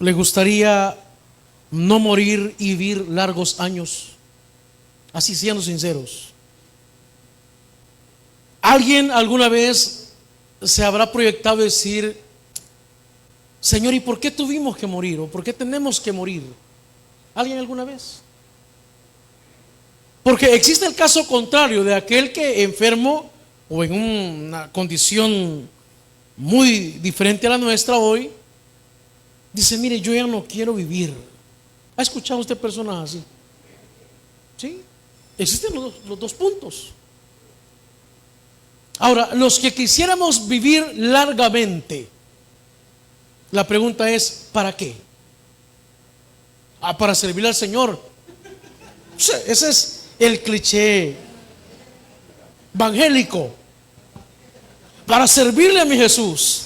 le gustaría no morir y vivir largos años? Así, siendo sinceros. ¿Alguien alguna vez se habrá proyectado decir: Señor, ¿y por qué tuvimos que morir? ¿O por qué tenemos que morir? ¿Alguien alguna vez? Porque existe el caso contrario de aquel que enfermo o en una condición muy diferente a la nuestra hoy, dice: mire, yo ya no quiero vivir. ¿Ha escuchado usted personas así? ¿Sí? Existen los dos puntos. Ahora, los que quisiéramos vivir largamente, la pregunta es: ¿para qué? Para servirle al Señor. Ese es el cliché evangélico. Para servirle a mi Jesús.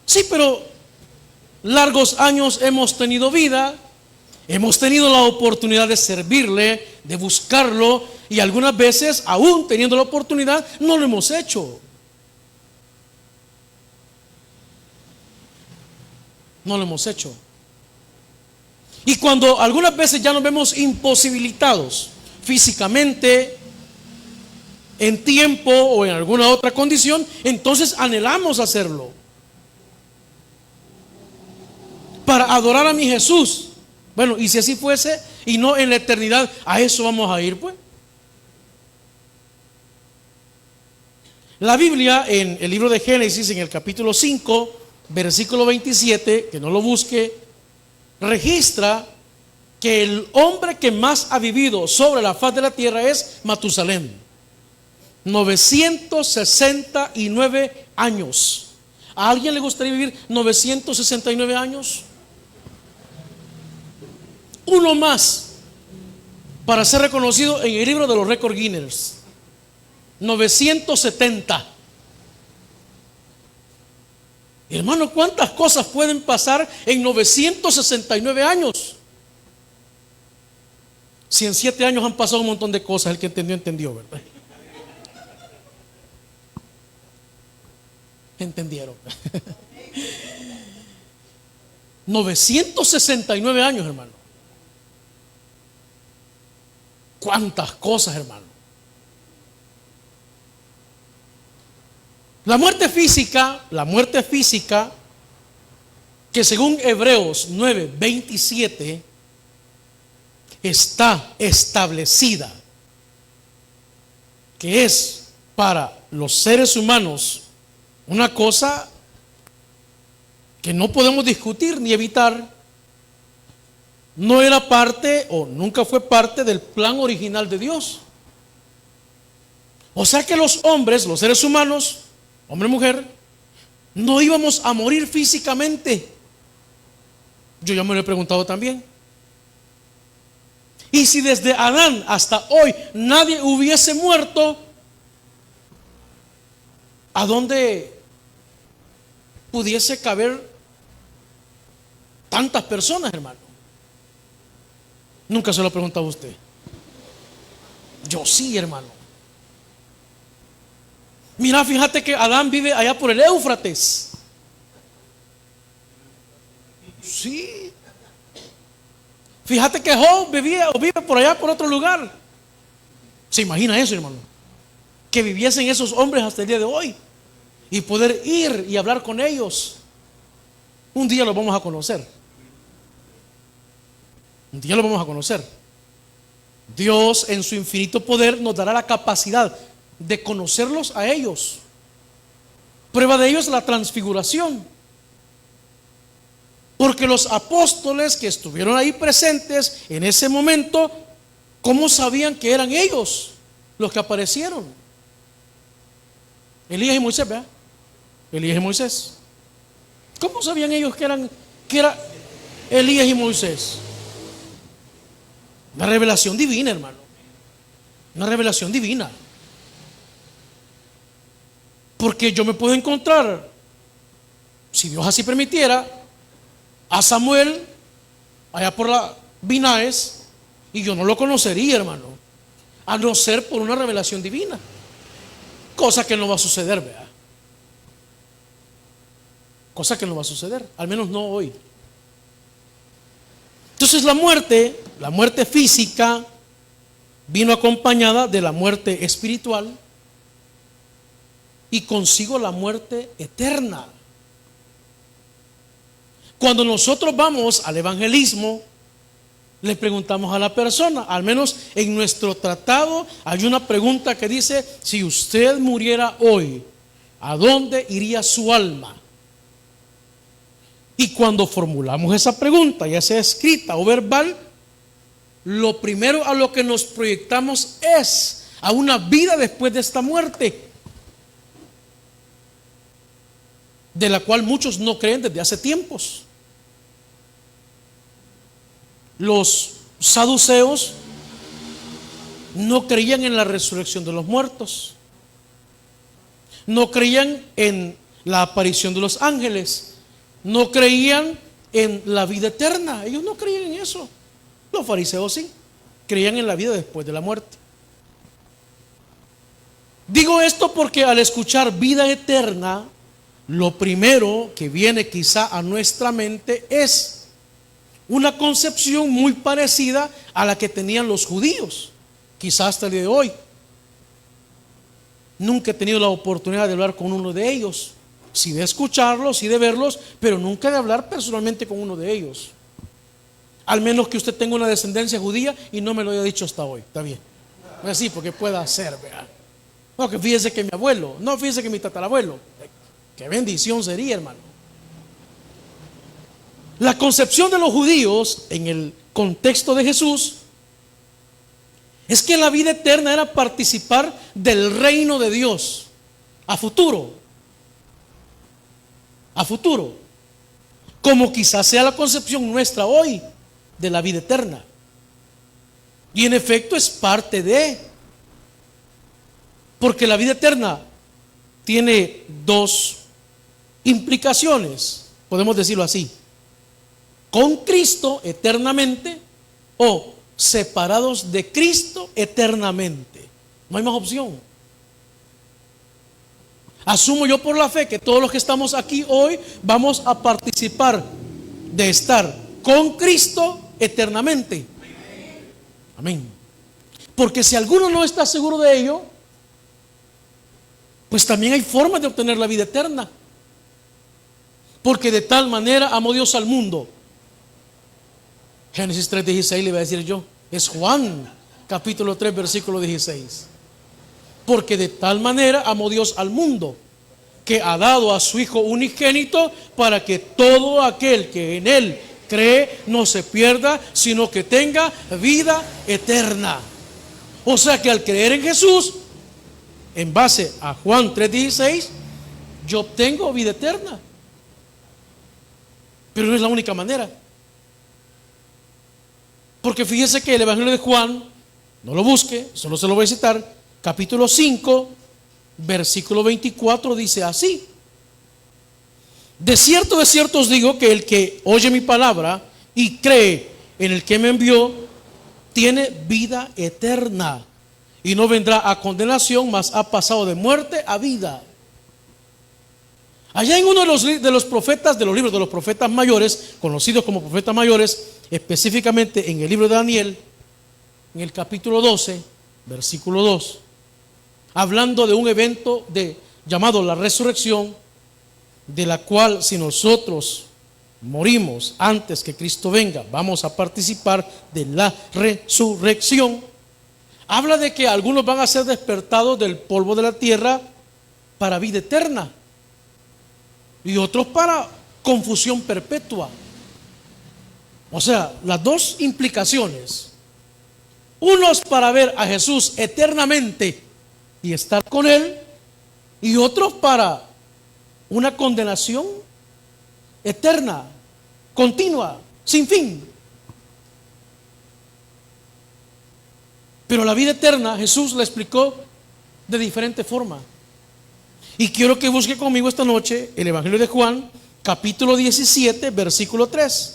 Sí, pero largos años hemos tenido vida, hemos tenido la oportunidad de servirle, de buscarlo, y algunas veces, aún teniendo la oportunidad, no lo hemos hecho. No lo hemos hecho. Y cuando algunas veces ya nos vemos imposibilitados físicamente, en tiempo o en alguna otra condición, entonces anhelamos hacerlo para adorar a mi Jesús. Bueno, y si así fuese y no en la eternidad, a eso vamos a ir, pues. La Biblia en el libro de Génesis, en el capítulo 5, versículo 27, que no lo busque, registra que el hombre que más ha vivido sobre la faz de la tierra es Matusalén. 969 años. ¿A alguien le gustaría vivir 969 años? Uno más para ser reconocido en el libro de los récords Guinness. 970. Hermano, ¿cuántas cosas pueden pasar en 969 años? Si en 7 años han pasado un montón de cosas, el que entendió, entendió, ¿verdad? ¿Entendieron? 969 años, hermano. ¿Cuántas cosas, hermano? La muerte física, que según Hebreos 9:27 está establecida, que es para los seres humanos una cosa que no podemos discutir ni evitar, no era parte o nunca fue parte del plan original de Dios. O sea que los hombres, los seres humanos, hombre y mujer, no íbamos a morir físicamente. Yo ya me lo he preguntado también. Y si desde Adán hasta hoy nadie hubiese muerto, ¿a dónde pudiese caber tantas personas, hermano? Nunca se lo ha preguntado a usted. Yo sí, hermano. Mira, fíjate que Adán vive allá por el Éufrates. Sí. Fíjate que Job vivía o vive por allá por otro lugar. ¿Se imagina eso, hermano? Que viviesen esos hombres hasta el día de hoy y poder ir y hablar con ellos. Un día los vamos a conocer. Un día los vamos a conocer. Dios en su infinito poder nos dará la capacidad de conocerlos a ellos. Prueba de ello es la transfiguración. Porque los apóstoles que estuvieron ahí presentes en ese momento, ¿cómo sabían que eran ellos los que aparecieron? Elías y Moisés, ¿verdad? Elías y Moisés. ¿Cómo sabían ellos que era Elías y Moisés? Una revelación divina, hermano. Una revelación divina. Porque yo me puedo encontrar, si Dios así permitiera, a Samuel allá por la Vinaes, y yo no lo conocería, hermano, a no ser por una revelación divina, cosa que no va a suceder, ¿verdad? cosa que no va a suceder, al menos no hoy. Entonces la muerte física, vino acompañada de la muerte espiritual y consigo la muerte eterna. Cuando nosotros vamos al evangelismo, le preguntamos a la persona, al menos en nuestro tratado hay una pregunta que dice: si usted muriera hoy, ¿a dónde iría su alma? Y cuando formulamos esa pregunta, ya sea escrita o verbal, lo primero a lo que nos proyectamos es a una vida después de esta muerte, de la cual muchos no creen desde hace tiempos. Los saduceos no creían en la resurrección de los muertos, no creían en la aparición de los ángeles, no creían en la vida eterna. Ellos no creían en eso. Los fariseos sí, creían en la vida después de la muerte. Digo esto porque al escuchar vida eterna, lo primero que viene quizá a nuestra mente es una concepción muy parecida a la que tenían los judíos, quizás hasta el día de hoy. Nunca he tenido la oportunidad de hablar con uno de ellos, sí de escucharlos, sí de verlos, pero nunca de hablar personalmente con uno de ellos. Al menos que usted tenga una descendencia judía y no me lo haya dicho hasta hoy, está bien. No es así, porque pueda ser, ¿verdad? No, que fíjese que mi abuelo, no, fíjese que mi tatarabuelo. Qué bendición sería, hermano. La concepción de los judíos en el contexto de Jesús es que la vida eterna era participar del reino de Dios a futuro, como quizás sea la concepción nuestra hoy de la vida eterna. Y en efecto es parte de, porque la vida eterna tiene dos implicaciones, podemos decirlo así: con Cristo eternamente o separados de Cristo eternamente. No hay más opción. Asumo yo por la fe que todos los que estamos aquí hoy vamos a participar de estar con Cristo eternamente. Amén. Porque si alguno no está seguro de ello, pues también hay formas de obtener la vida eterna. Porque de tal manera amó Dios al mundo. Génesis 3:16 le voy a decir yo. Es Juan capítulo 3 versículo 16. Porque de tal manera amó Dios al mundo, que ha dado a su Hijo unigénito, para que todo aquel que en Él cree no se pierda, sino que tenga vida eterna. O sea que al creer en Jesús, en base a Juan 3:16, yo obtengo vida eterna. Pero no es la única manera. Porque fíjese que el Evangelio de Juan, no lo busque, solo se lo voy a citar, capítulo 5, versículo 24, dice así: de cierto os digo que el que oye mi palabra y cree en el que me envió, tiene vida eterna y no vendrá a condenación, mas ha pasado de muerte a vida. Allá en uno de los profetas, de los libros de los profetas mayores, conocidos como profetas mayores, específicamente en el libro de Daniel, en el capítulo 12, versículo 2, hablando de un evento llamado la resurrección, de la cual si nosotros morimos antes que Cristo venga, vamos a participar de la resurrección. Habla de que algunos van a ser despertados del polvo de la tierra para vida eterna y otros para confusión perpetua. O sea, las dos implicaciones: unos para ver a Jesús eternamente y estar con Él, y otros para una condenación eterna, continua, sin fin. Pero la vida eterna Jesús la explicó de diferente forma. Y quiero que busque conmigo esta noche el Evangelio de Juan, capítulo 17, versículo 3.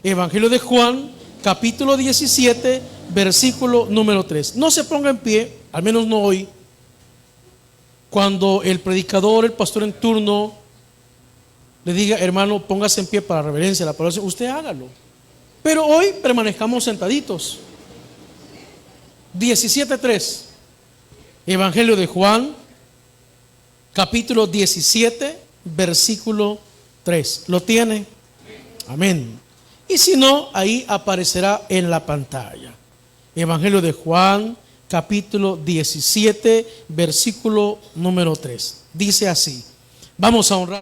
Evangelio de Juan, capítulo 17, versículo número 3. No se ponga en pie, al menos no hoy, cuando el predicador, el pastor en turno, le diga, hermano, póngase en pie para reverencia a la palabra, usted hágalo. Pero hoy permanezcamos sentaditos. 17:3. Evangelio de Juan, capítulo 17, versículo 3. ¿Lo tiene? Amén. Y si no, ahí aparecerá en la pantalla. Evangelio de Juan, capítulo 17, versículo número 3. Dice así. Vamos a honrar.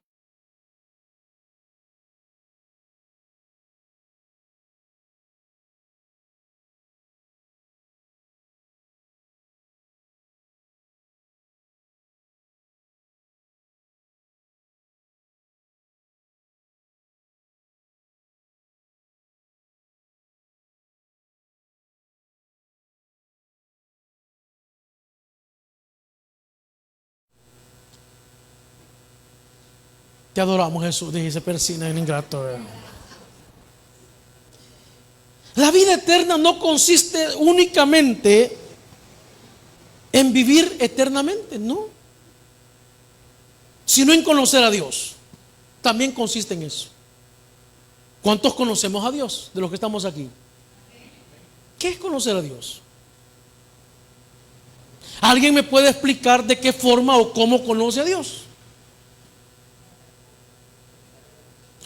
Te adoramos, Jesús, dice persina en ingrato. La vida eterna no consiste únicamente en vivir eternamente, no, sino en conocer a Dios. También consiste en eso. ¿Cuántos conocemos a Dios de los que estamos aquí? ¿Qué es conocer a Dios? ¿Alguien me puede explicar de qué forma o cómo conoce a Dios?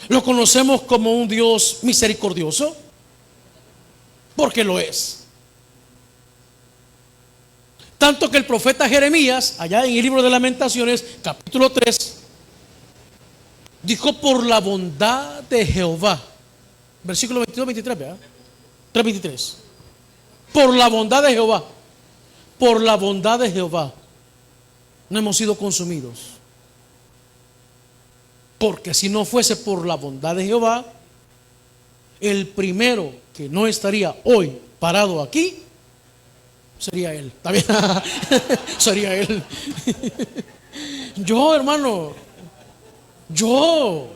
¿Lo conocemos como un Dios misericordioso? Porque lo es. Tanto que el profeta Jeremías, allá en el libro de Lamentaciones, capítulo 3, dijo: por la bondad de Jehová, versículo 22, 23, ¿verdad? 3, 23. Por la bondad de Jehová, por la bondad de Jehová, no hemos sido consumidos. Porque si no fuese por la bondad de Jehová, el primero que no estaría hoy parado aquí sería él. ¿Está bien? Sería él. Yo, hermano, yo.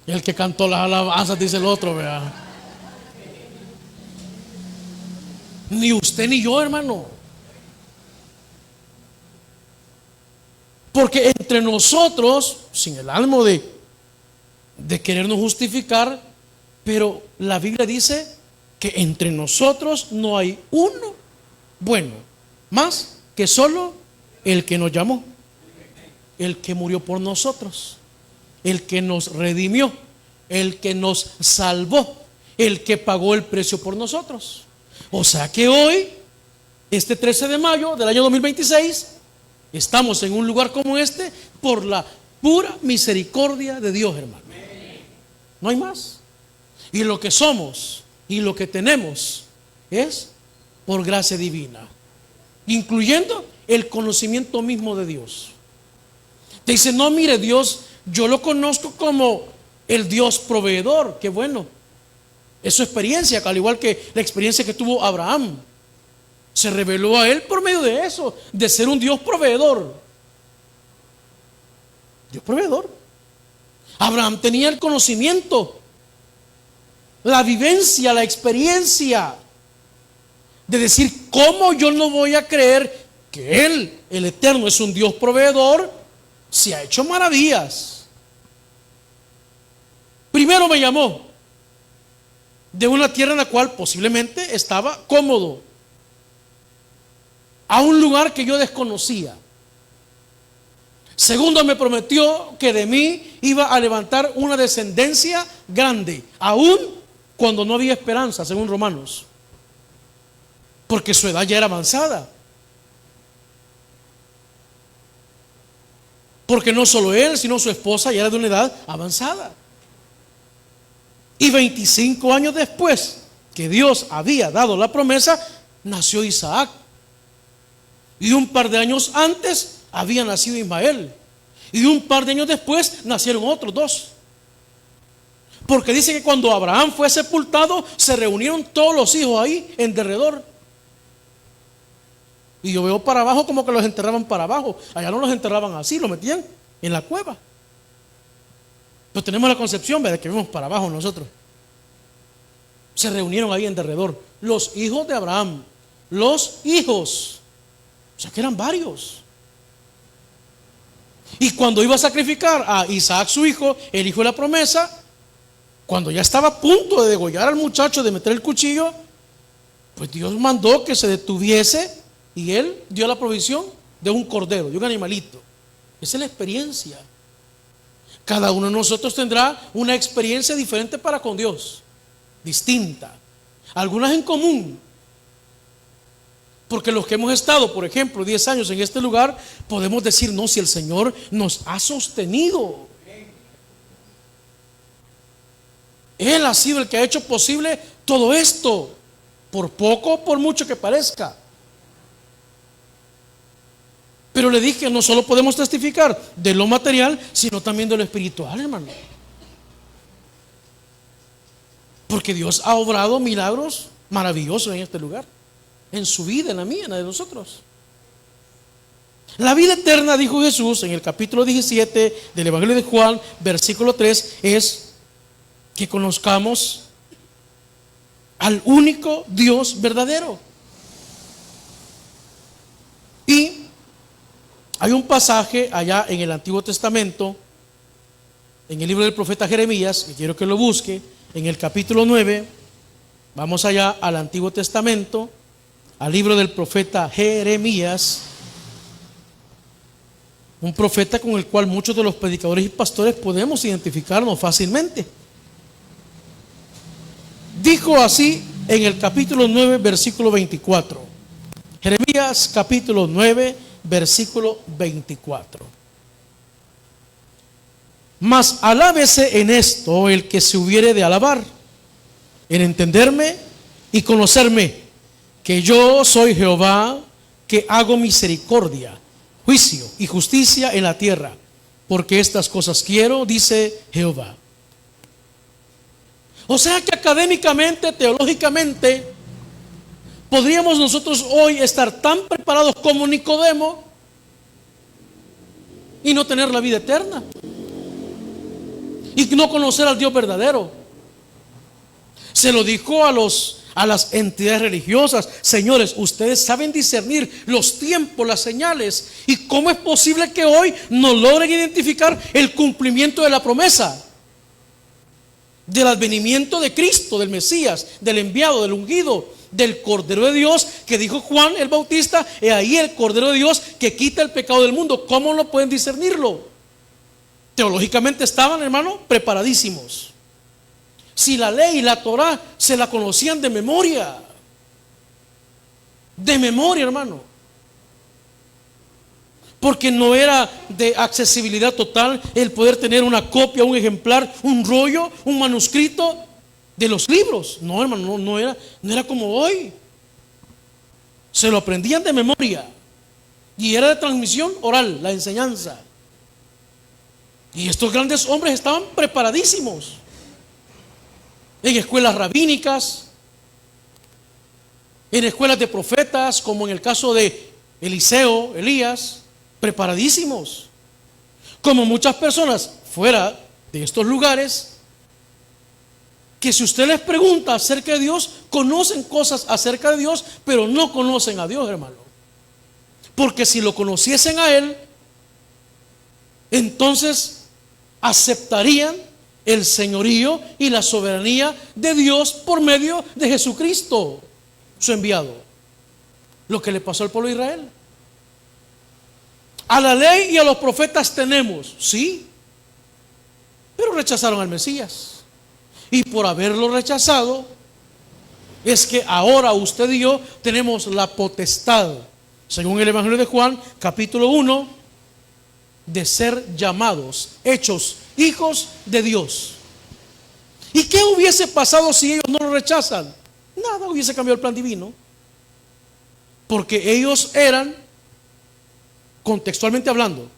El que cantó las alabanzas, dice el otro, vea. Ni usted ni yo, hermano. Porque entre nosotros, sin el ánimo de querernos justificar, pero la Biblia dice que entre nosotros no hay uno bueno, más que solo el que nos llamó, el que murió por nosotros, el que nos redimió, el que nos salvó, el que pagó el precio por nosotros. O sea que hoy, este 13 de mayo del año 2026, estamos en un lugar como este por la pura misericordia de Dios, hermano. No hay más. Y lo que somos y lo que tenemos es por gracia divina, incluyendo el conocimiento mismo de Dios. Te dice: no, mire, Dios, yo lo conozco como el Dios proveedor. Qué bueno, es su experiencia, al igual que la experiencia que tuvo Abraham. Se reveló a él por medio de eso, de ser un Dios proveedor. Dios proveedor. Abraham tenía el conocimiento, la vivencia, la experiencia de decir: ¿cómo yo no voy a creer que Él, el Eterno, es un Dios proveedor? Se ha hecho maravillas. Primero me llamó de una tierra en la cual posiblemente estaba cómodo, a un lugar que yo desconocía. Segundo, me prometió que de mí iba a levantar una descendencia grande, aún cuando no había esperanza, según Romanos, porque su edad ya era avanzada. Porque no solo él, sino su esposa ya era de una edad avanzada. Y 25 años después que Dios había dado la promesa, nació Isaac. Y un par de años antes había nacido Ismael. Y un par de años después nacieron otros dos. Porque dice que cuando Abraham fue sepultado, se reunieron todos los hijos ahí en derredor. Y yo veo para abajo como que los enterraban para abajo. Allá no los enterraban así, los metían en la cueva. Pues tenemos la concepción, ¿verdad?, que vemos para abajo nosotros. Se reunieron ahí en derredor los hijos de Abraham, los hijos. O sea que eran varios. Y cuando iba a sacrificar a Isaac su hijo, el hijo de la promesa, cuando ya estaba a punto de degollar al muchacho, de meter el cuchillo, pues Dios mandó que se detuviese y él dio la provisión de un cordero, de un animalito. Esa es la experiencia. Cada uno de nosotros tendrá una experiencia diferente para con Dios, distinta, algunas en común. Porque los que hemos estado, por ejemplo, 10 años en este lugar, podemos decir, no, si el Señor nos ha sostenido. Él ha sido el que ha hecho posible todo esto, por poco o por mucho que parezca. Pero le dije, no solo podemos testificar de lo material, sino también de lo espiritual, hermano. Porque Dios ha obrado milagros maravillosos en este lugar, en su vida, en la mía, en la de nosotros. La vida eterna, dijo Jesús en el capítulo 17 del Evangelio de Juan, versículo 3, es que conozcamos al único Dios verdadero. Y hay un pasaje allá en el Antiguo Testamento, en el libro del profeta Jeremías, que quiero que lo busque, en el capítulo 9. Vamos allá al Antiguo Testamento, al libro del profeta Jeremías, un profeta con el cual muchos de los predicadores y pastores podemos identificarnos fácilmente. Dijo así en el capítulo 9, versículo 24. Jeremías capítulo 9, versículo 24. Mas alábese en esto el que se hubiere de alabar, en entenderme y conocerme, que yo soy Jehová, que hago misericordia, juicio y justicia en la tierra, porque estas cosas quiero, dice Jehová. O sea que académicamente, teológicamente, podríamos nosotros hoy estar tan preparados como Nicodemo y no tener la vida eterna y no conocer al Dios verdadero. Se lo dijo a las entidades religiosas: señores, ustedes saben discernir los tiempos, las señales, y cómo es posible que hoy no logren identificar el cumplimiento de la promesa del advenimiento de Cristo, del Mesías, del enviado, del ungido, del Cordero de Dios, que dijo Juan el Bautista: he ahí el Cordero de Dios que quita el pecado del mundo. ¿Cómo no pueden discernirlo? Teológicamente estaban, hermano, preparadísimos. Si la ley y la Torah se la conocían de memoria, hermano, porque no era de accesibilidad total el poder tener una copia, un ejemplar, un rollo, un manuscrito de los libros. No, hermano, no era como hoy. Se lo aprendían de memoria y era de transmisión oral, la enseñanza. Y estos grandes hombres estaban preparadísimos en escuelas rabínicas, en escuelas de profetas, como en el caso de Eliseo, Elías, preparadísimos. Como muchas personas fuera de estos lugares, que si usted les pregunta acerca de Dios, conocen cosas acerca de Dios, pero no conocen a Dios, hermano. Porque si lo conociesen a Él, entonces aceptarían el señorío y la soberanía de Dios por medio de Jesucristo, su enviado. Lo que le pasó al pueblo de Israel. A la ley y a los profetas tenemos, sí, pero rechazaron al Mesías. Y por haberlo rechazado, es que ahora usted y yo tenemos la potestad, según el Evangelio de Juan, capítulo 1, de ser llamados, hechos hijos de Dios. ¿Y qué hubiese pasado si ellos no lo rechazan? Nada, hubiese cambiado el plan divino. Porque ellos eran, contextualmente hablando,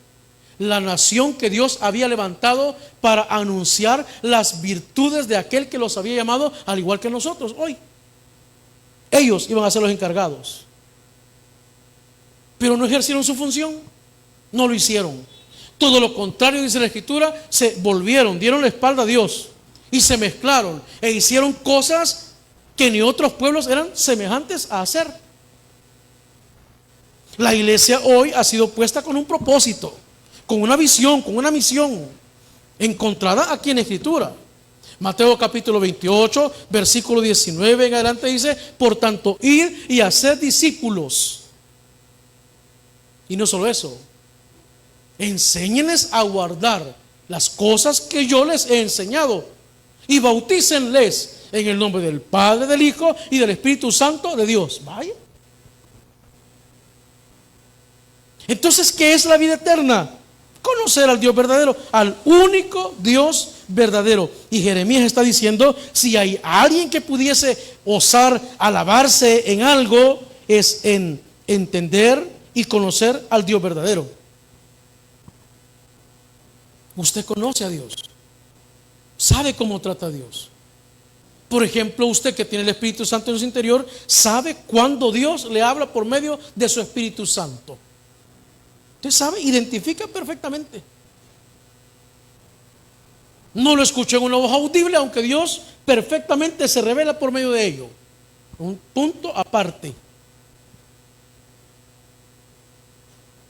la nación que Dios había levantado para anunciar las virtudes de aquel que los había llamado, al igual que nosotros hoy. Ellos iban a ser los encargados, pero no ejercieron su función, no lo hicieron. Todo lo contrario, dice la Escritura, se volvieron, dieron la espalda a Dios y se mezclaron e hicieron cosas que ni otros pueblos eran semejantes a hacer. La iglesia hoy ha sido puesta con un propósito, con una visión, con una misión encontrada aquí en la Escritura. Mateo capítulo 28, versículo 19 en adelante dice: por tanto, id y haced discípulos. Y no solo eso, enséñenles a guardar las cosas que yo les he enseñado y bautícenles en el nombre del Padre, del Hijo y del Espíritu Santo de Dios. Vaya. Entonces, ¿qué es la vida eterna? Conocer al Dios verdadero, al único Dios verdadero. Y Jeremías está diciendo: si hay alguien que pudiese osar alabarse en algo, es en entender y conocer al Dios verdadero. Usted conoce a Dios, sabe cómo trata a Dios. Por ejemplo, usted que tiene el Espíritu Santo en su interior, sabe cuándo Dios le habla por medio de su Espíritu Santo. Usted sabe, identifica perfectamente. No lo escuché en una voz audible, aunque Dios perfectamente se revela por medio de ello. Un punto aparte.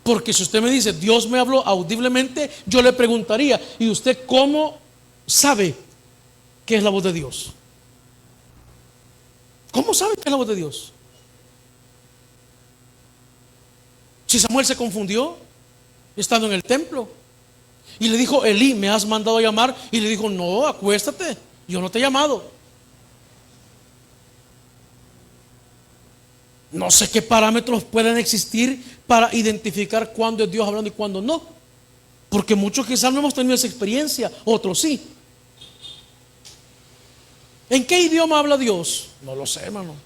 Porque si usted me dice: Dios me habló audiblemente, yo le preguntaría: ¿y usted cómo sabe que es la voz de Dios? ¿Cómo sabe que es la voz de Dios? Si Samuel se confundió estando en el templo y le dijo: Elí, ¿me has mandado a llamar? Y le dijo: no, acuéstate, yo no te he llamado. No sé qué parámetros pueden existir para identificar cuándo es Dios hablando y cuándo no, porque muchos quizás no hemos tenido esa experiencia, otros sí. ¿En qué idioma habla Dios? No lo sé, hermano.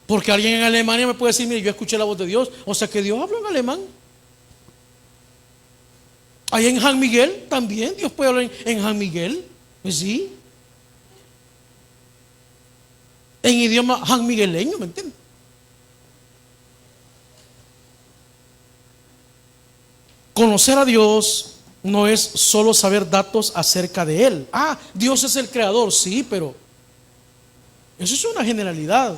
Porque alguien en Alemania me puede decir: mire, yo escuché la voz de Dios. O sea que Dios habla en alemán. Ahí en San Miguel también Dios puede hablar en San Miguel. Sí. En idioma sanmigueleño, ¿me entiendes? Conocer a Dios no es solo saber datos acerca de Él. Ah, Dios es el creador, sí, pero eso es una generalidad.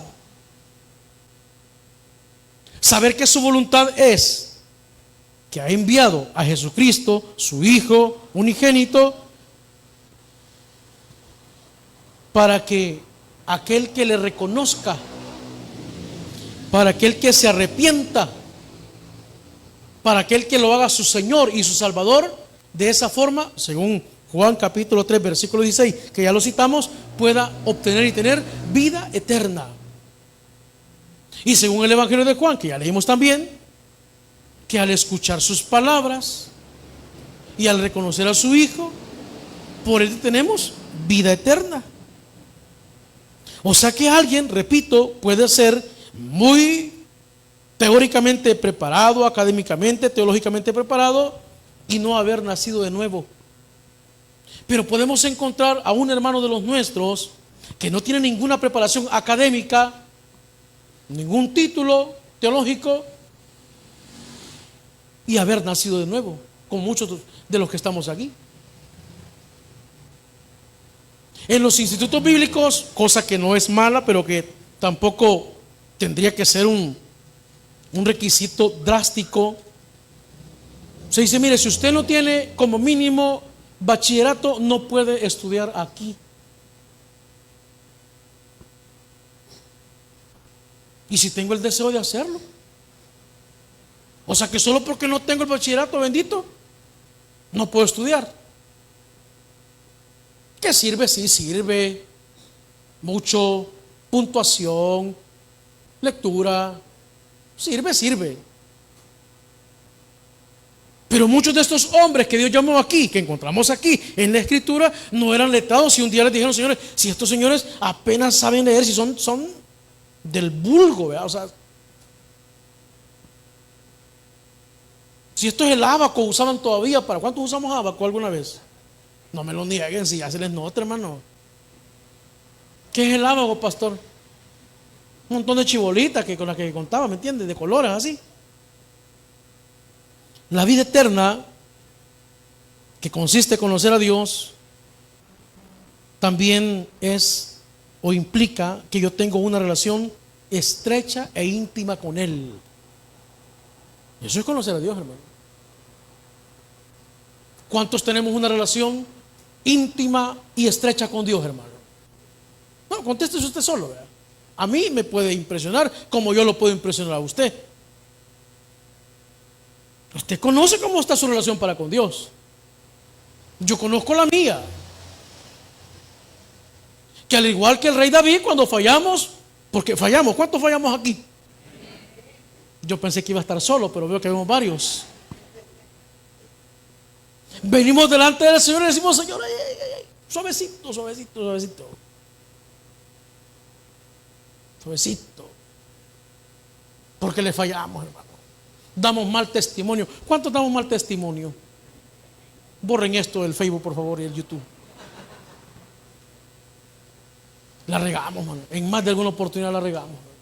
Saber que su voluntad es que ha enviado a Jesucristo, su Hijo unigénito, para que aquel que le reconozca, para aquel que se arrepienta, para aquel que lo haga su Señor y su Salvador, de esa forma, según Juan capítulo 3 versículo 16, que ya lo citamos, pueda obtener y tener vida eterna. Y según el Evangelio de Juan, que ya leímos también, que al escuchar sus palabras y al reconocer a su Hijo, por él tenemos vida eterna. O sea que alguien, repito, puede ser muy teóricamente preparado, académicamente, teológicamente preparado, y no haber nacido de nuevo. Pero podemos encontrar a un hermano de los nuestros que no tiene ninguna preparación académica, ningún título teológico, y haber nacido de nuevo, como muchos de los que estamos aquí. En los institutos bíblicos, cosa que no es mala, pero que tampoco tendría que ser un requisito drástico, se dice: mire, si usted no tiene como mínimo bachillerato, no puede estudiar aquí. Y si tengo el deseo de hacerlo, o sea que solo porque no tengo el bachillerato, bendito, no puedo estudiar. ¿Qué sirve? Sí, sirve mucho, puntuación, lectura, sirve. Pero muchos de estos hombres que Dios llamó aquí, que encontramos aquí en la Escritura, no eran letrados. Y un día les dijeron: señores, si estos señores apenas saben leer, si son del vulgo, ¿verdad? O sea, si esto es el ábaco, usaban todavía. ¿Para cuántos usamos ábaco alguna vez? No me lo nieguen, si ya se les nota, hermano. ¿Qué es el ábaco, pastor? Un montón de chibolitas con las que contaba, ¿me entiendes? De colores así. La vida eterna, que consiste en conocer a Dios, también es o implica que yo tengo una relación estrecha e íntima con Él. Eso es conocer a Dios, hermano. ¿Cuántos tenemos una relación íntima y estrecha con Dios, hermano? No, contéstese usted solo, ¿verdad? A mí me puede impresionar como yo lo puedo impresionar a usted. Usted conoce cómo está su relación para con Dios. Yo conozco la mía. Que al igual que el rey David, cuando fallamos, porque fallamos, ¿cuántos fallamos aquí? Yo pensé que iba a estar solo, pero veo que vemos varios. Venimos delante del Señor y decimos: Señor, suavecito, suavecito, suavecito, suavecito, porque le fallamos, hermano. Damos mal testimonio. ¿Cuántos damos mal testimonio? Borren esto del Facebook, por favor, y el YouTube. La regamos, hermano. En más de alguna oportunidad la regamos, hermano.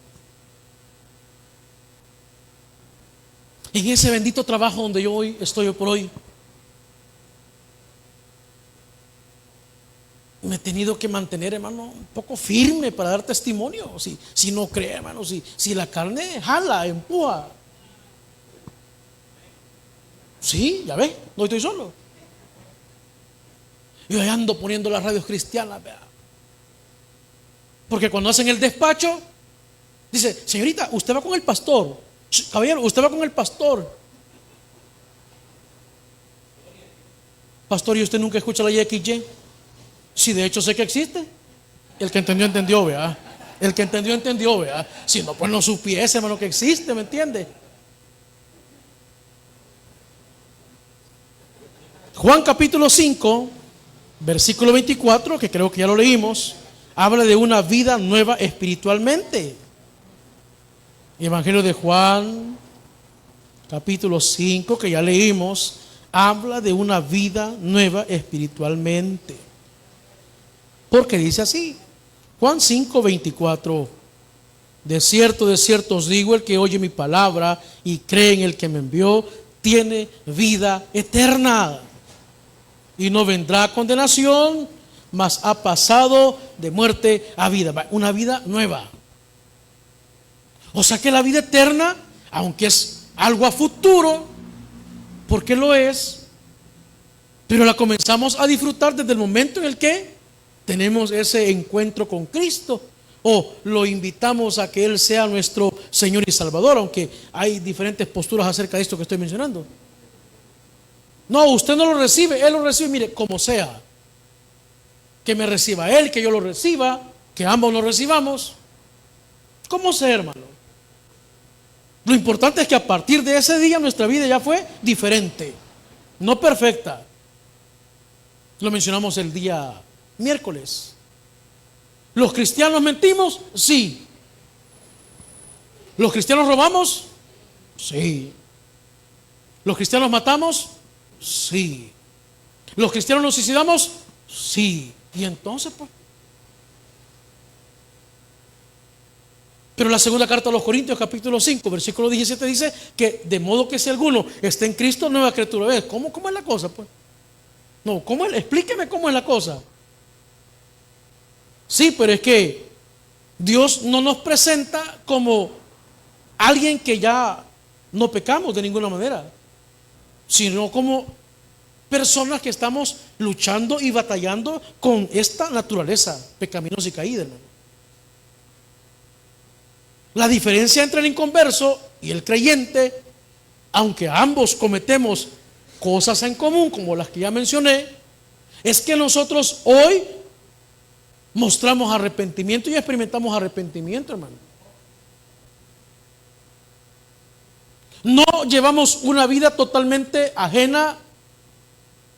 En ese bendito trabajo donde yo hoy estoy por hoy, me he tenido que mantener, hermano, un poco firme para dar testimonio. Si no cree, hermano, si la carne jala, empuja. Sí, ya ve, no estoy solo. Yo ando poniendo las radios cristianas, vea. Porque cuando hacen el despacho, dice: señorita, usted va con el pastor. Caballero, usted va con el pastor. Pastor, ¿y usted nunca escucha la YXY? Si de hecho sé que existe. El que entendió, entendió, vea. El que entendió, entendió, vea. Si no, pues no supiese, hermano, que existe, ¿me entiende? Juan capítulo 5, versículo 24, que creo que ya lo leímos, habla de una vida nueva espiritualmente. Evangelio de Juan capítulo 5, que ya leímos, habla de una vida nueva espiritualmente. Porque dice así, Juan 5, 24: de cierto os digo, el que oye mi palabra y cree en el que me envió, tiene vida eterna, y no vendrá a condenación, mas ha pasado de muerte a vida. Una vida nueva. O sea que la vida eterna, aunque es algo a futuro, porque lo es, pero la comenzamos a disfrutar desde el momento en el que tenemos ese encuentro con Cristo, o lo invitamos a que Él sea nuestro Señor y Salvador, aunque hay diferentes posturas acerca de esto que estoy mencionando. No, usted no lo recibe, Él lo recibe, mire, como sea. Que me reciba Él, que yo lo reciba, que ambos lo recibamos, como sea, hermano. Lo importante es que a partir de ese día nuestra vida ya fue diferente, no perfecta. Lo mencionamos el día miércoles. ¿Los cristianos mentimos? Sí. ¿Los cristianos robamos? Sí. ¿Los cristianos matamos? Sí. ¿Los cristianos nos suicidamos? Sí. Y entonces, pues. Pero la segunda carta a los Corintios, capítulo 5, versículo 17 dice que de modo que si alguno está en Cristo, nueva criatura es. ¿Cómo es la cosa, pues? No, ¿cómo es? Explíqueme cómo es la cosa. Sí, pero es que Dios no nos presenta como alguien que ya no pecamos de ninguna manera, sino como personas que estamos luchando y batallando con esta naturaleza pecaminosa y caída, hermano. La diferencia entre el inconverso y el creyente, aunque ambos cometemos cosas en común como las que ya mencioné, es que nosotros hoy mostramos arrepentimiento y experimentamos arrepentimiento, hermano. No llevamos una vida totalmente ajena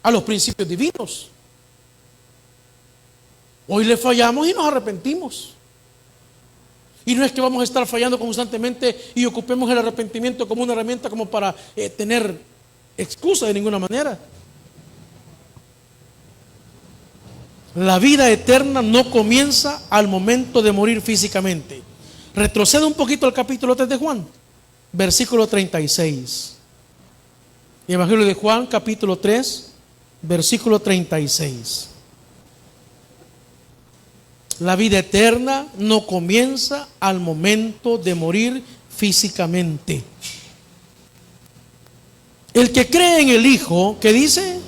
a los principios divinos. Hoy le fallamos y nos arrepentimos. Y no es que vamos a estar fallando constantemente y ocupemos el arrepentimiento como una herramienta como para tener excusa de ninguna manera. La vida eterna no comienza al momento de morir físicamente. Retrocede un poquito al capítulo 3 de Juan, versículo 36. Evangelio de Juan, capítulo 3, versículo 36. La vida eterna no comienza al momento de morir físicamente. El que cree en el Hijo, ¿qué dice?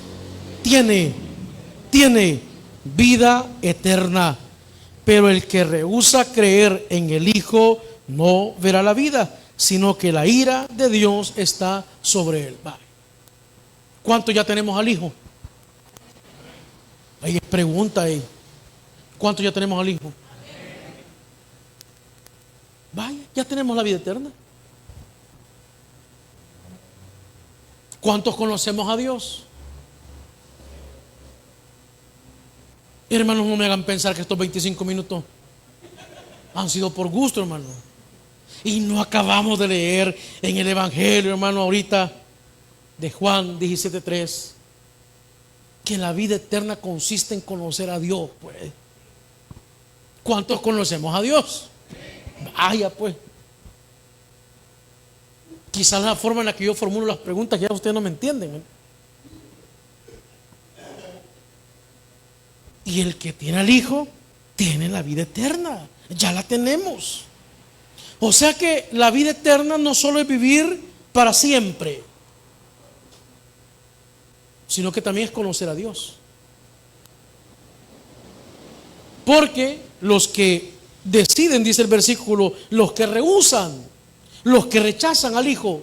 tiene vida eterna. Pero el que rehúsa creer en el Hijo no verá la vida, sino que la ira de Dios está sobre él. ¿Cuánto ya tenemos al Hijo? Ahí pregunta ahí. ¿Cuánto ya tenemos al Hijo? Vaya, ya tenemos la vida eterna. ¿Cuántos conocemos a Dios? Hermanos, no me hagan pensar que estos 25 minutos han sido por gusto, hermano. Y no acabamos de leer en el Evangelio, hermano, ahorita de Juan 17:3, que la vida eterna consiste en conocer a Dios, pues. ¿Cuántos conocemos a Dios? Vaya, pues. Quizás la forma en la que yo formulo las preguntas ya ustedes no me entienden, ¿eh? Y el que tiene al Hijo tiene la vida eterna. Ya la tenemos. O sea que la vida eterna no solo es vivir para siempre, sino que también es conocer a Dios. Porque los que deciden, dice el versículo, los que rehúsan, los que rechazan al Hijo,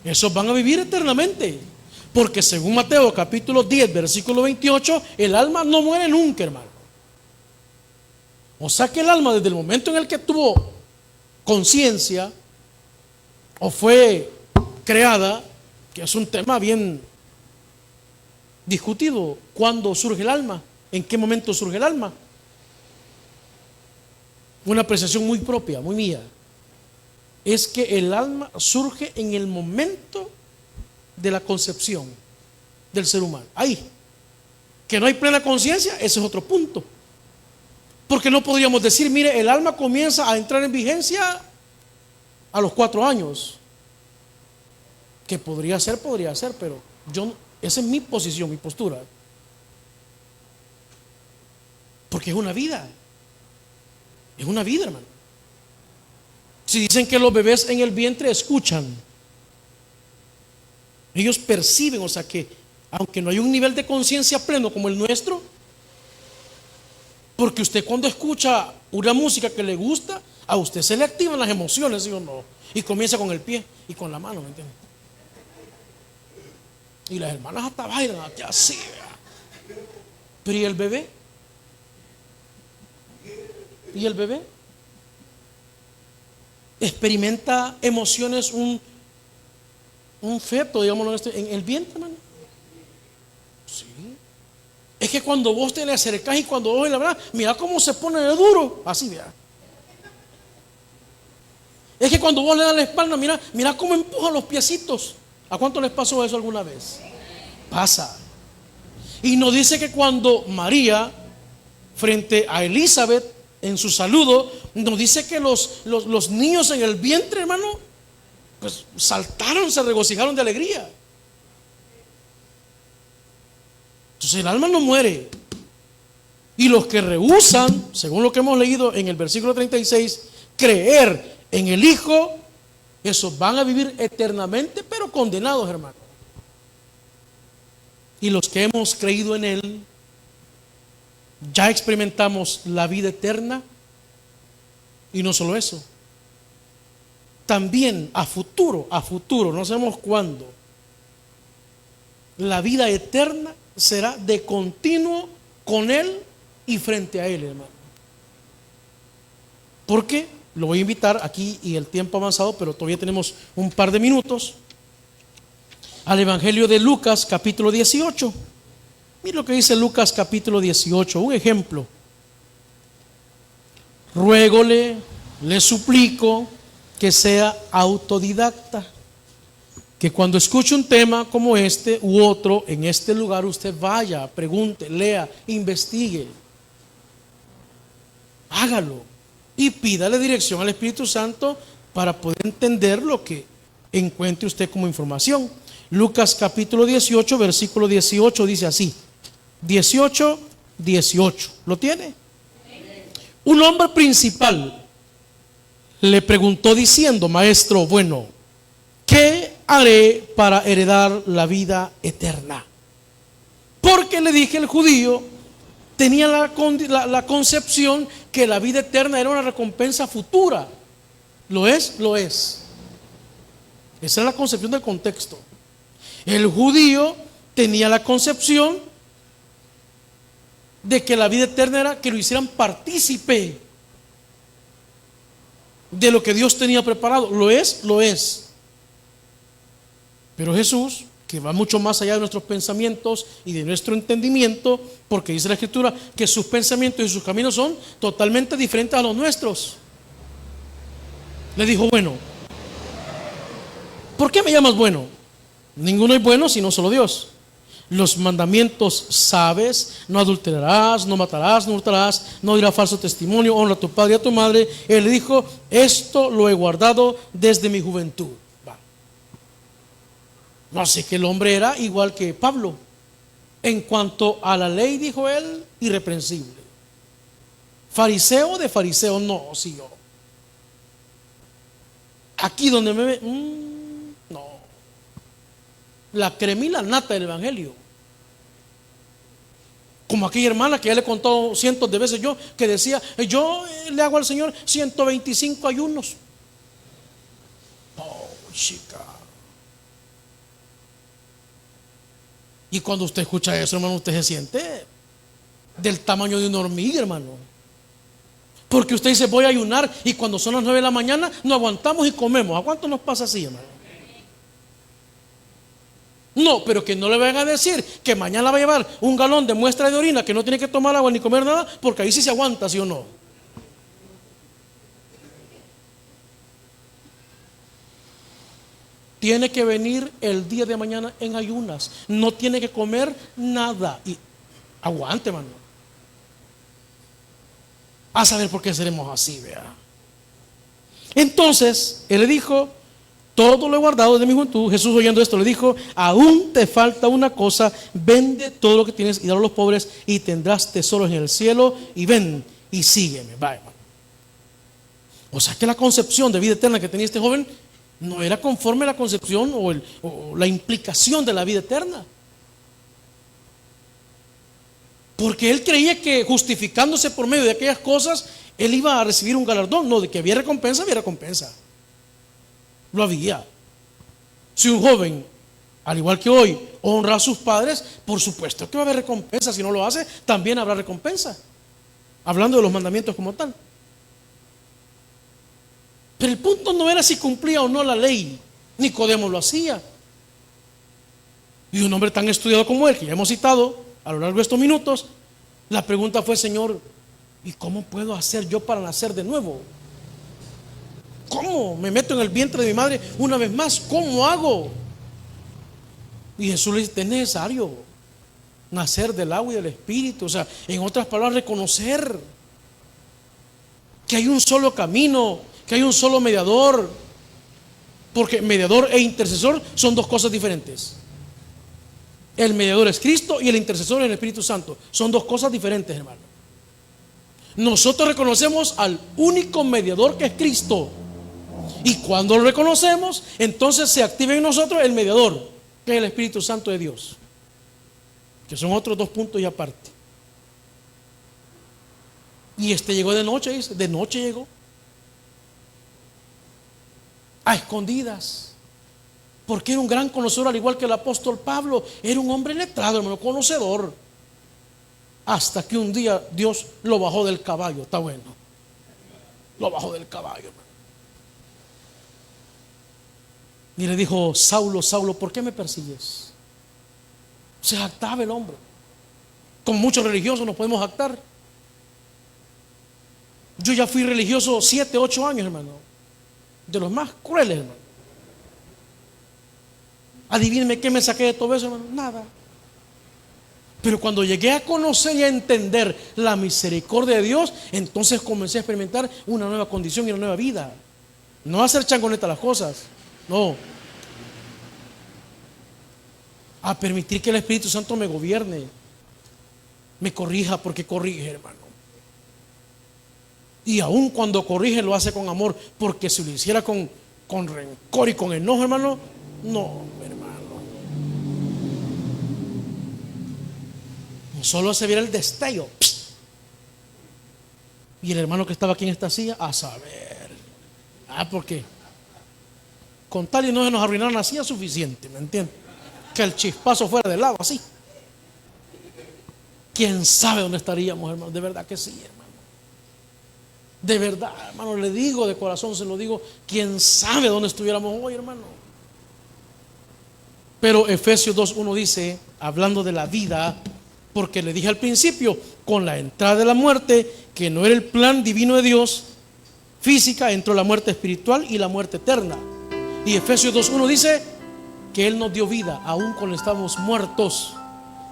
esos van a vivir eternamente. Porque según Mateo capítulo 10 versículo 28, el alma no muere nunca, hermano. O sea que el alma, desde el momento en el que tuvo conciencia o fue creada, que es un tema bien discutido, ¿cuándo surge el alma? ¿En qué momento surge el alma? Una apreciación muy propia, muy mía, es que el alma surge en el momento de la concepción del ser humano. Ahí, que no hay plena conciencia, ese es otro punto. Porque no podríamos decir, mire, el alma comienza a entrar en vigencia a los 4 años. Que podría ser, pero yo, esa es mi posición, mi postura. Porque es una vida, hermano. Si dicen que los bebés en el vientre escuchan, ellos perciben, o sea que aunque no hay un nivel de conciencia pleno como el nuestro, porque usted cuando escucha una música que le gusta, a usted se le activan las emociones, ¿sí o no? Y comienza con el pie y con la mano, ¿me entiende? Y las hermanas hasta bailan, hasta así, ¿verdad? Pero ¿y el bebé? ¿Y el bebé? ¿Experimenta emociones un feto, digámoslo, en el vientre, hermano? Sí. Es que cuando vos te le acercás y cuando vos la verdad, mira cómo se pone de duro, así, vea. Es que cuando vos le das la espalda, mira cómo empujan los piecitos. ¿A cuánto les pasó eso alguna vez? Pasa. Y nos dice que cuando María, frente a Elizabeth, en su saludo, nos dice que los niños en el vientre, hermano, pues saltaron, se regocijaron de alegría. Entonces el alma no muere. Y los que rehúsan, según lo que hemos leído en el versículo 36, creer en el Hijo, esos van a vivir eternamente, pero condenados, hermano. Y los que hemos creído en Él, ya experimentamos la vida eterna. Y no solo eso, también a futuro, no sabemos cuándo, la vida eterna será de continuo con Él y frente a Él, hermano. Porque lo voy a invitar aquí, y el tiempo ha avanzado, pero todavía tenemos un par de minutos, al Evangelio de Lucas capítulo 18. Mira lo que dice Lucas capítulo 18, un ejemplo. Ruégole, le suplico que sea autodidacta, que cuando escuche un tema como este u otro en este lugar, usted vaya, pregunte, lea, investigue, hágalo y pídale dirección al Espíritu Santo para poder entender lo que encuentre usted como información. Lucas capítulo 18 versículo 18 dice así, 18, ¿lo tiene? Un hombre principal le preguntó diciendo, maestro, bueno, ¿qué haré para heredar la vida eterna? Porque le dije, el judío tenía la concepción que la vida eterna era una recompensa futura. ¿Lo es? Lo es. Esa es la concepción del contexto. El judío tenía la concepción de que la vida eterna era que lo hicieran partícipe de lo que Dios tenía preparado. ¿Lo es? Lo es. Pero Jesús, que va mucho más allá de nuestros pensamientos y de nuestro entendimiento, porque dice la Escritura que sus pensamientos y sus caminos son totalmente diferentes a los nuestros, le dijo: bueno, ¿por qué me llamas bueno? Ninguno es bueno sino solo Dios. Los mandamientos sabes: no adulterarás, no matarás, no hurtarás, no dirás falso testimonio, honra a tu padre y a tu madre. Él le dijo: esto lo he guardado desde mi juventud. No sé, que el hombre era igual que Pablo. En cuanto a la ley, dijo él, irreprensible. Fariseo de fariseo no siguió. Aquí donde me ve, no. La crema y la nata del evangelio. Como aquella hermana que ya le he contado cientos de veces yo, que decía: yo le hago al Señor 125 ayunos. Oh, chica. Y cuando usted escucha eso, hermano, usted se siente del tamaño de una hormiga, hermano. Porque usted dice: voy a ayunar, y cuando son las 9 de la mañana no aguantamos y comemos. ¿A cuánto nos pasa así, hermano? No, pero que no le vayan a decir que mañana va a llevar un galón de muestra de orina, que no tiene que tomar agua ni comer nada, porque ahí sí se aguanta, ¿sí o no? Tiene que venir el día de mañana en ayunas. No tiene que comer nada. Y aguante, hermano. A saber por qué seremos así, vea. Entonces, él le dijo: todo lo he guardado de mi juventud. Jesús, oyendo esto, le dijo: aún te falta una cosa. Vende todo lo que tienes y dalo a los pobres, y tendrás tesoros en el cielo. Y ven y sígueme. Va, hermano. O sea que la concepción de vida eterna que tenía este joven no era conforme a la concepción o la implicación de la vida eterna. Porque él creía que justificándose por medio de aquellas cosas, él iba a recibir un galardón. No, de que había recompensa, había recompensa. Lo había. Si un joven, al igual que hoy, honra a sus padres, por supuesto que va a haber recompensa. Si no lo hace, también habrá recompensa. Hablando de los mandamientos como tal. Pero el punto no era si cumplía o no la ley. Nicodemo lo hacía. Y un hombre tan estudiado como él, que ya hemos citado a lo largo de estos minutos, la pregunta fue: Señor, ¿y cómo puedo hacer yo para nacer de nuevo? ¿Cómo? ¿Me meto en el vientre de mi madre una vez más? ¿Cómo hago? Y Jesús le dice: es necesario nacer del agua y del espíritu. O sea, en otras palabras, reconocer que hay un solo camino, que hay un solo mediador. Porque mediador e intercesor son dos cosas diferentes. El mediador es Cristo y el intercesor es el Espíritu Santo. Son dos cosas diferentes, hermano. Nosotros reconocemos al único mediador, que es Cristo. Y cuando lo reconocemos, entonces se activa en nosotros el mediador, que es el Espíritu Santo de Dios. Que son otros dos puntos y aparte. Y llegó de noche, dice. De noche llegó. A escondidas. Porque era un gran conocedor, al igual que el apóstol Pablo. Era un hombre letrado, hermano, conocedor. Hasta que un día Dios lo bajó del caballo. Está bueno. Lo bajó del caballo, hermano. Y le dijo: Saulo, Saulo, ¿por qué me persigues? Se jactaba el hombre. Como muchos religiosos nos podemos jactar. Yo ya fui religioso 7, 8 años, hermano. De los más crueles, hermano. Adivíneme qué me saqué de todo eso, hermano. Nada. Pero cuando llegué a conocer y a entender la misericordia de Dios, entonces comencé a experimentar una nueva condición y una nueva vida. No hacer changoneta las cosas. No. A permitir que el Espíritu Santo me gobierne, me corrija, porque corrige, hermano. Y aun cuando corrige, lo hace con amor. Porque si lo hiciera con rencor y con enojo, hermano, no, hermano. Solo se viera el destello. Y el hermano que estaba aquí en esta silla, a saber. ¿Por qué? Con tal y no se nos arruinaron la silla suficiente, ¿me entiendes? Que el chispazo fuera del lado, así. ¿Quién sabe dónde estaríamos, hermano? De verdad que sí, hermano. De verdad, hermano, le digo de corazón, se lo digo. ¿Quién sabe dónde estuviéramos hoy, hermano? Pero Efesios 2:1 dice, hablando de la vida, porque le dije al principio, con la entrada de la muerte, que no era el plan divino de Dios, física, entró la muerte espiritual y la muerte eterna. Y Efesios 2:1 dice que Él nos dio vida, aun cuando estábamos muertos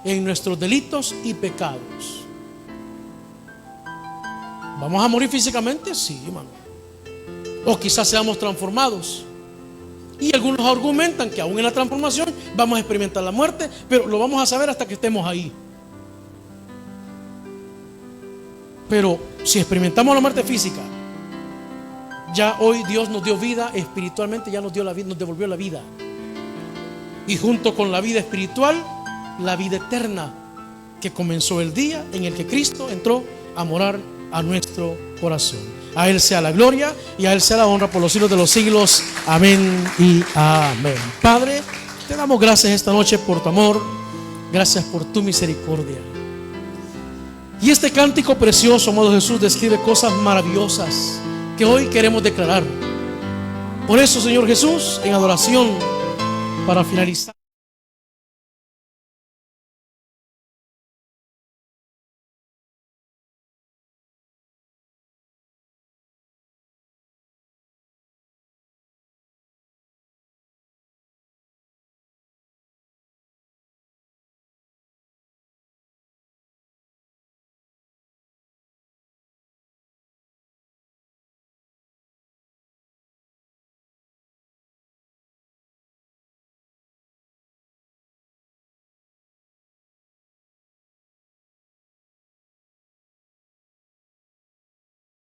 en nuestros delitos y pecados. ¿Vamos a morir físicamente? Sí, hermano. O quizás seamos transformados. Y algunos argumentan que aún en la transformación vamos a experimentar la muerte, pero lo vamos a saber hasta que estemos ahí. Pero si experimentamos la muerte física, ya hoy Dios nos dio vida espiritualmente, ya nos dio la vida, nos devolvió la vida. Y junto con la vida espiritual, la vida eterna, que comenzó el día en el que Cristo entró a morar a nuestro corazón. A Él sea la gloria y a Él sea la honra por los siglos de los siglos. Amén y amén. Padre, te damos gracias esta noche por tu amor. Gracias por tu misericordia. Y este cántico precioso, amado Jesús, describe cosas maravillosas que hoy queremos declarar. Por eso, Señor Jesús, en adoración, para finalizar.